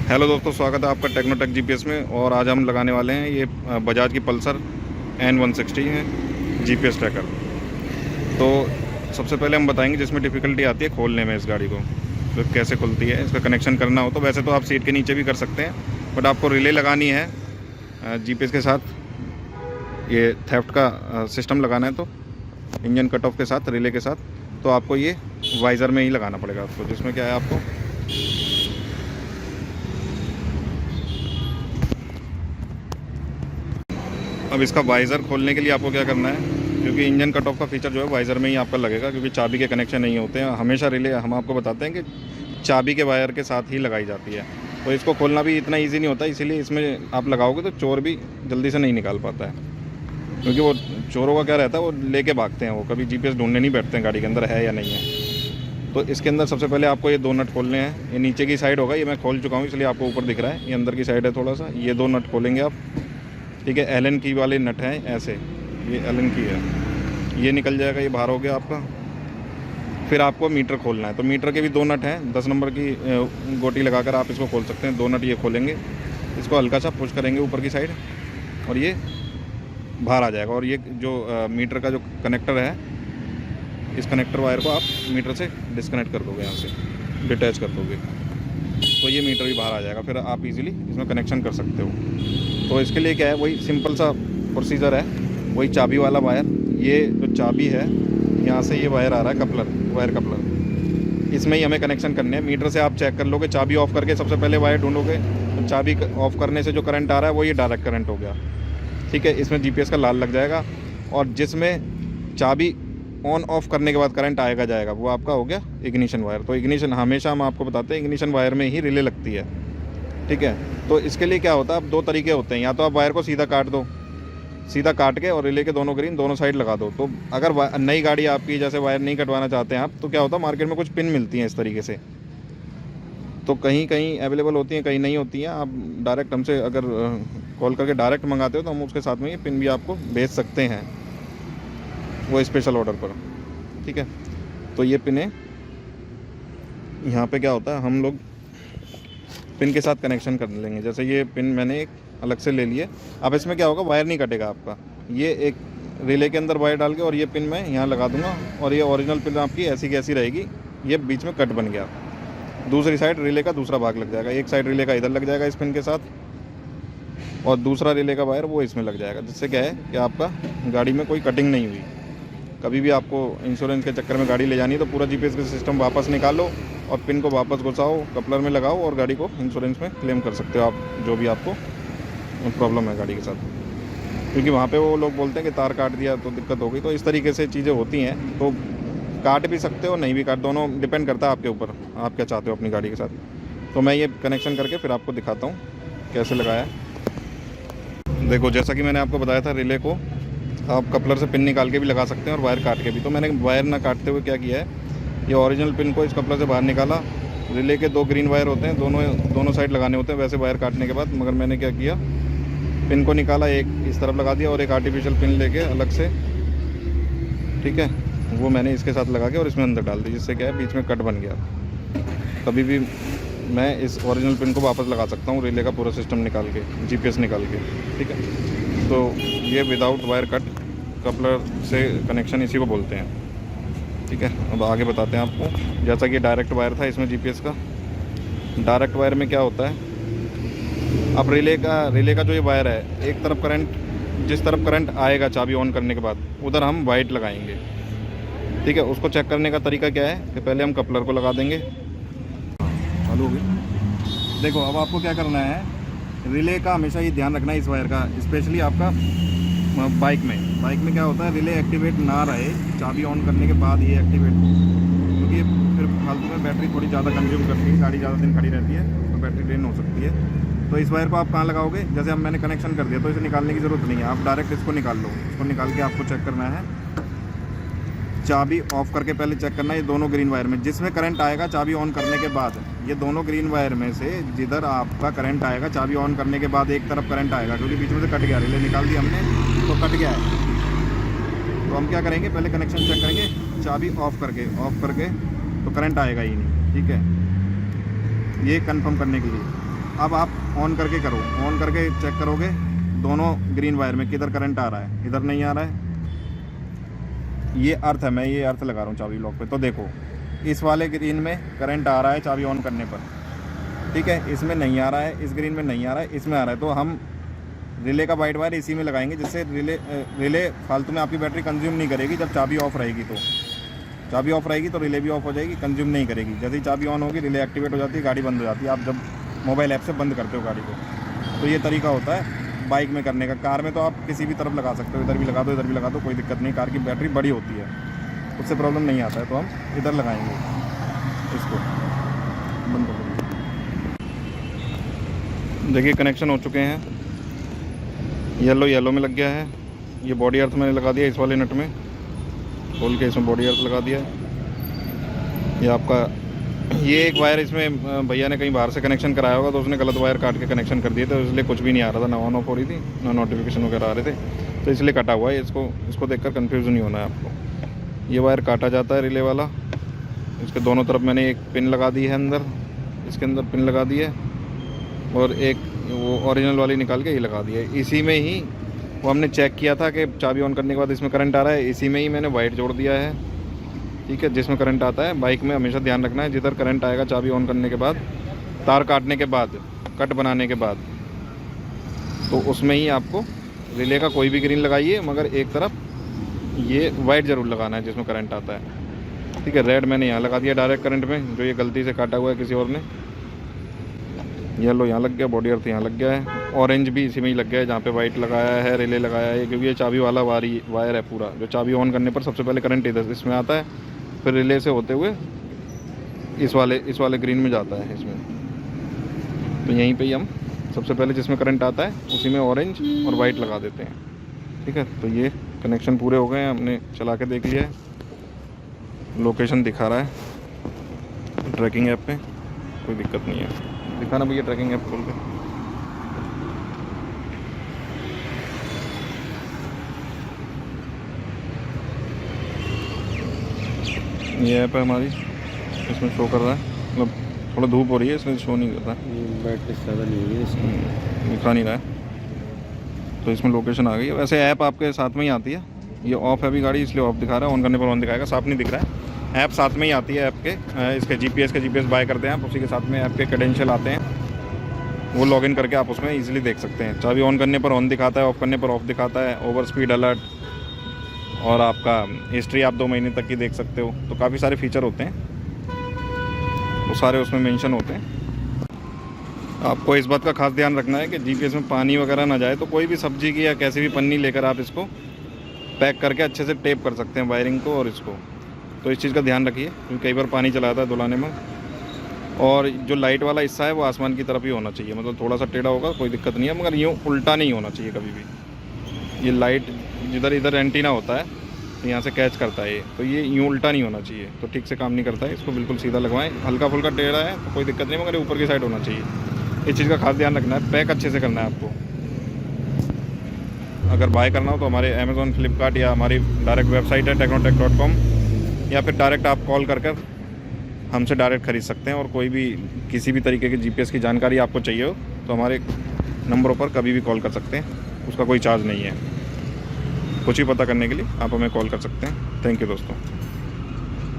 Hello दोस्तों, स्वागत है आपका टेक्नोटेक जीपीएस में। और आज हम लगाने वाले हैं ये बजाज की पल्सर N160 है जीपीएस ट्रैकर। तो सबसे पहले हम बताएंगे जिसमें डिफ़िकल्टी आती है खोलने में इस गाड़ी को, तो कैसे खुलती है। इसका कनेक्शन करना हो तो वैसे तो आप सीट के नीचे भी कर सकते हैं, बट आपको रिले लगानी है जीपीएस के साथ। ये थेफ्ट का सिस्टम लगाना है तो इंजन कट ऑफ के साथ, रिले के साथ, तो आपको ये वाइज़र में ही लगाना पड़ेगा आपको। जिसमें क्या है, आपको अब इसका वाइज़र खोलने के लिए आपको क्या करना है, क्योंकि इंजन कट ऑफ का फीचर जो है वाइज़र में ही आपका लगेगा, क्योंकि चाबी के कनेक्शन नहीं होते हैं हमेशा। रिले हम आपको बताते हैं कि चाबी के वायर के साथ ही लगाई जाती है। तो इसको खोलना भी इतना ईजी नहीं होता, इसीलिए इसमें आप लगाओगे तो चोर भी जल्दी से नहीं निकाल पाता है, क्योंकि वो चोरों का क्या रहता है, वो लेके भागते हैं, वो कभी जीपीएस ढूंढने नहीं बैठते हैं गाड़ी के अंदर है या नहीं है। तो इसके अंदर सबसे पहले आपको ये दो नट खोलने हैं। ये नीचे की साइड होगा, ये मैं खोल चुका हूँ इसलिए आपको ऊपर दिख रहा है। ये अंदर की साइड है थोड़ा सा, ये दो नट खोलेंगे आप, ठीक है। एलन की वाले नट हैं ऐसे, ये एलन की है, ये निकल जाएगा, ये बाहर हो गया आपका। फिर आपको मीटर खोलना है, तो मीटर के भी दो नट हैं, 10 नंबर की गोटी लगाकर आप इसको खोल सकते हैं। दो नट ये खोलेंगे, इसको हल्का सा पुश करेंगे ऊपर की साइड और ये बाहर आ जाएगा। और ये जो मीटर का जो कनेक्टर है, इस कनेक्टर वायर को आप मीटर से डिस्कनेक्ट कर दोगे, यहाँ से डिटैच कर दोगे, तो ये मीटर भी बाहर आ जाएगा। फिर आप इजीली इसमें कनेक्शन कर सकते हो। तो इसके लिए क्या है, वही सिंपल सा प्रोसीजर है, वही चाबी वाला वायर। ये जो चाबी है, यहाँ से ये वायर आ रहा है कपलर, वायर कपलर, इसमें ही हमें कनेक्शन करने हैं। मीटर से आप चेक कर लोगे, चाबी ऑफ़ करके सबसे पहले वायर ढूंढोगे, तो चाबी ऑफ़ करने से जो करंट आ रहा है वो ये डायरेक्ट करंट हो गया, ठीक है। इसमें जीपीएस का लाल लग जाएगा। और जिसमें चाबी ऑन ऑफ करने के बाद करंट आएगा जाएगा, वो आपका हो गया इग्निशन वायर। तो इग्निशन हमेशा हम आपको बताते हैं, इग्निशन वायर में ही रिले लगती है, ठीक है। तो इसके लिए क्या होता है, अब दो तरीके होते हैं, या तो आप वायर को सीधा काट दो, सीधा काट के और रिले के दोनों ग्रीन दोनों साइड लगा दो। तो अगर नई गाड़ी आपकी, जैसे वायर नहीं कटवाना चाहते हैं आप, तो क्या होता है, मार्केट में कुछ पिन मिलती हैं इस तरीके से, तो कहीं कहीं अवेलेबल होती हैं, कहीं नहीं होती हैं। आप डायरेक्ट हमसे अगर कॉल करके डायरेक्ट मंगाते हो तो हम उसके साथ में ये पिन भी आपको भेज सकते हैं, वो स्पेशल ऑर्डर पर, ठीक है। तो ये पिन है, यहाँ पे क्या होता है, हम लोग पिन के साथ कनेक्शन कर लेंगे। जैसे ये पिन मैंने एक अलग से ले लिए। अब इसमें क्या होगा, वायर नहीं कटेगा आपका। ये एक रिले के अंदर वायर डाल के और ये पिन मैं यहाँ लगा दूंगा, और ये ओरिजिनल पिन आपकी ऐसी की ऐसी रहेगी। ये बीच में कट बन गया, दूसरी साइड रिले का दूसरा भाग लग जाएगा। एक साइड रिले का इधर लग जाएगा इस पिन के साथ, और दूसरा रिले का वायर वो इसमें लग जाएगा। जिससे क्या है कि आपका गाड़ी में कोई कटिंग नहीं हुई। कभी भी आपको इंश्योरेंस के चक्कर में गाड़ी ले जानी है तो पूरा जीपीएस का सिस्टम वापस निकालो और पिन को वापस घुसाओ, कपलर में लगाओ, और गाड़ी को इंश्योरेंस में क्लेम कर सकते हो आप, जो भी आपको प्रॉब्लम है गाड़ी के साथ। क्योंकि वहाँ पे वो लोग बोलते हैं कि तार काट दिया तो दिक्कत हो गई, तो इस तरीके से चीज़ें होती हैं। तो काट भी सकते हो, नहीं भी काट, दोनों डिपेंड करता है आपके ऊपर, आप क्या चाहते हो अपनी गाड़ी के साथ। तो मैं ये कनेक्शन करके फिर आपको दिखाता हूँ कैसे लगाया है। देखो, जैसा कि मैंने आपको बताया था, रिले को आप कपलर से पिन निकाल के भी लगा सकते हैं और वायर काट के भी। तो मैंने वायर ना काटते हुए क्या किया है, ये ओरिजिनल पिन को इस कपलर से बाहर निकाला। रिले के दो ग्रीन वायर होते हैं, दोनों साइड लगाने होते हैं वैसे वायर काटने के बाद। मगर मैंने क्या किया, पिन को निकाला, एक इस तरफ लगा दिया और एक आर्टिफिशियल पिन लेके अलग से, ठीक है, वो मैंने इसके साथ लगा के और इसमें अंदर डाल दी। जिससे क्या है, बीच में कट बन गया। कभी भी मैं इस ओरिजिनल पिन को वापस लगा सकता हूँ, रिले का पूरा सिस्टम निकाल के, जीपीएस निकाल के, ठीक है। तो ये विदाउट वायर कट कपलर से कनेक्शन इसी को बोलते हैं, ठीक है। अब आगे बताते हैं आपको। जैसा कि डायरेक्ट वायर था इसमें जीपीएस का, डायरेक्ट वायर में क्या होता है, अब रिले का जो ये वायर है, एक तरफ करंट, जिस तरफ करंट आएगा चाबी ऑन करने के बाद, उधर हम वाइट लगाएंगे, ठीक है। उसको चेक करने का तरीका क्या है कि पहले हम कपलर को लगा देंगे। चालू हो गई। देखो, अब आपको क्या करना है, रिले का हमेशा ये ध्यान रखना है इस वायर का, स्पेशली आपका बाइक में क्या होता है, रिले एक्टिवेट ना रहे चाबी ऑन करने के बाद ये एक्टिवेट हो, क्योंकि फिर फालतू में बैटरी थोड़ी ज़्यादा कंज्यूम करती है, गाड़ी ज़्यादा दिन खड़ी रहती है तो बैटरी ड्रेन हो सकती है। तो इस वायर को आप कहाँ लगाओगे, जैसे अब मैंने कनेक्शन कर दिया तो इसे निकालने की ज़रूरत नहीं है, आप डायरेक्ट इसको निकाल लो। इसको निकाल के आपको चेक करना है, चाबी ऑफ करके पहले चेक करना है ये दोनों ग्रीन वायर में जिसमें करंट आएगा चाबी ऑन करने के बाद, ये दोनों ग्रीन वायर में से जिधर आपका करंट आएगा चाबी ऑन करने के बाद, एक तरफ करंट आएगा क्योंकि बीच में से कट गया, रिले निकाल दी हमने तो कट गया है। तो हम क्या करेंगे, पहले कनेक्शन चेक करेंगे, चाबी ऑफ करके तो करंट आएगा ही नहीं, ठीक है। ये कंफर्म करने के लिए अब आप ऑन करके करो, ऑन करके चेक करोगे दोनों ग्रीन वायर में किधर करंट आ रहा है, इधर नहीं आ रहा है। ये अर्थ है, मैं ये अर्थ लगा रहा हूँ चाबी लॉक पे, तो देखो इस वाले ग्रीन में करंट आ रहा है चाबी ऑन करने पर, ठीक है, इसमें नहीं आ रहा है, इस ग्रीन में नहीं आ रहा है, इसमें आ रहा है। तो हम रिले का वाइट वायर इसी में लगाएंगे, जिससे रिले फालतू में आपकी बैटरी कंज्यूम नहीं करेगी। जब चाबी ऑफ रहेगी तो चाबी ऑफ रहेगी तो रिले भी ऑफ हो जाएगी, कंज्यूम नहीं करेगी। जैसे ही चाबी ऑन होगी रिले एक्टिवेट हो जाती है, गाड़ी बंद हो जाती है। आप जब मोबाइल ऐप से बंद करते हो गाड़ी को, तो ये तरीका होता है बाइक में करने का। कार में तो आप किसी भी तरफ लगा सकते हो, इधर भी लगा दो, इधर भी लगा दो, कोई दिक्कत नहीं। कार की बैटरी बड़ी होती है, उससे प्रॉब्लम नहीं आता है। तो हम इधर लगाएंगे, इसको बंद कर देंगे। देखिए कनेक्शन हो चुके हैं, येलो में लग गया है। ये बॉडी अर्थ मैंने लगा दिया इस वाले नट में, खोल के इसमें बॉडी अर्थ लगा दिया है। ये आपका ये एक वायर इसमें भैया ने कहीं बाहर से कनेक्शन कराया होगा, तो उसने गलत वायर काट के कनेक्शन कर दिए थे, इसलिए कुछ भी नहीं आ रहा था, ना ऑन ऑफ हो रही थी, ना नोटिफिकेशन वगैरह आ रहे थे, तो इसलिए कटा हुआ है। इसको देखकर कंफ्यूज नहीं होना है आपको। ये वायर काटा जाता है रिले वाला। इसके दोनों तरफ मैंने एक पिन लगा दी है, अंदर इसके अंदर पिन लगा दी है, और एक वो ओरिजिनल वाली निकाल के ये लगा दी है। इसी में ही वो हमने चेक किया था कि चाबी ऑन करने के बाद इसमें करंट आ रहा है, इसी में ही मैंने वाइट जोड़ दिया है, ठीक है, जिसमें करंट आता है। बाइक में हमेशा ध्यान रखना है, जिधर करंट आएगा चाबी ऑन करने के बाद, तार काटने के बाद, कट बनाने के बाद, तो उसमें ही आपको रिले का कोई भी ग्रीन लगाइए, मगर एक तरफ ये वाइट ज़रूर लगाना है जिसमें करंट आता है, ठीक है। रेड मैंने यहाँ लगा दिया डायरेक्ट करंट में, जो ये गलती से काटा हुआ है किसी और ने। येलो यहाँ लग गया, बॉडी अर्थ यहाँ लग गया है, ऑरेंज भी इसी में ही लग गया है जहाँ पे वाइट लगाया है, रिले लगाया है, क्योंकि ये चाबी वाला वायर है पूरा। जो चाबी ऑन करने पर सबसे पहले करंट इधर इसमें आता है, फिर रिले से होते हुए इस वाले ग्रीन में जाता है इसमें। तो यहीं पे ही हम सबसे पहले जिसमें करंट आता है उसी में ऑरेंज और वाइट लगा देते हैं, ठीक है। तो ये कनेक्शन पूरे हो गए हैं, हमने चला के देख लिया है, लोकेशन दिखा रहा है ट्रैकिंग ऐप पे, कोई दिक्कत नहीं है। दिखाना भैया ट्रैकिंग ऐप खोल के। ये ऐप है हमारी, इसमें शो कर रहा है, मतलब थोड़ा धूप हो रही है इसलिए शो नहीं कर रहा है, बैटरी ज़्यादा नहीं है इसमें, दिखा नहीं रहा है। तो इसमें लोकेशन आ गई है। वैसे ऐप आपके साथ में ही आती है, ये ऑफ है अभी गाड़ी इसलिए ऑफ दिखा रहा है, ऑन करने पर ऑन दिखाएगा, साफ नहीं दिख रहा है। ऐप साथ में ही आती है ऐप के, इसके जीपीएस बाय करते हैं आप, उसी के साथ में ऐप के क्रेडेंशियल आते हैं, वो लॉगिन करके आप उसमें इजीली देख सकते हैं। चाबी ऑन करने पर ऑन दिखाता है, ऑफ करने पर ऑफ दिखाता है, ओवर स्पीड अलर्ट, और आपका हिस्ट्री आप 2 महीने तक की देख सकते हो। तो काफ़ी सारे फीचर होते हैं, वो सारे उसमें मेंशन होते हैं। आपको इस बात का खास ध्यान रखना है कि जीपीएस में पानी वगैरह ना जाए, तो कोई भी सब्जी की या कैसी भी पन्नी लेकर आप इसको पैक करके अच्छे से टेप कर सकते हैं वायरिंग को और इसको। तो इस चीज़ का ध्यान रखिए, क्योंकि कई बार पानी चला जाता है धुलाने में। और जो लाइट वाला हिस्सा है वो आसमान की तरफ ही होना चाहिए, मतलब थोड़ा सा टेढ़ा होगा कोई दिक्कत नहीं है, मगर यूँ उल्टा नहीं होना चाहिए कभी भी। ये लाइट जिधर इधर एंटीना होता है तो यहाँ से कैच करता है ये, तो ये यूँ उल्टा नहीं होना चाहिए, तो ठीक से काम नहीं करता है। इसको बिल्कुल सीधा लगवाएं, हल्का फुल्का टेढ़ा है तो कोई दिक्कत नहीं, मगर ऊपर की साइड होना चाहिए। इस चीज़ का खास ध्यान रखना है। पैक अच्छे से करना है आपको। अगर बाय करना हो तो हमारे अमेज़ॉन, फ्लिपकार्ट या हमारी डायरेक्ट वेबसाइट है technotech.com, या फिर डायरेक्ट आप कॉल कर हमसे डायरेक्ट ख़रीद सकते हैं। और कोई भी किसी भी तरीके की जीपीएस की जानकारी आपको चाहिए हो तो हमारे नंबरों पर कभी भी कॉल कर सकते हैं, उसका कोई चार्ज नहीं है। कुछ ही पता करने के लिए आप हमें कॉल कर सकते हैं। थैंक यू दोस्तों।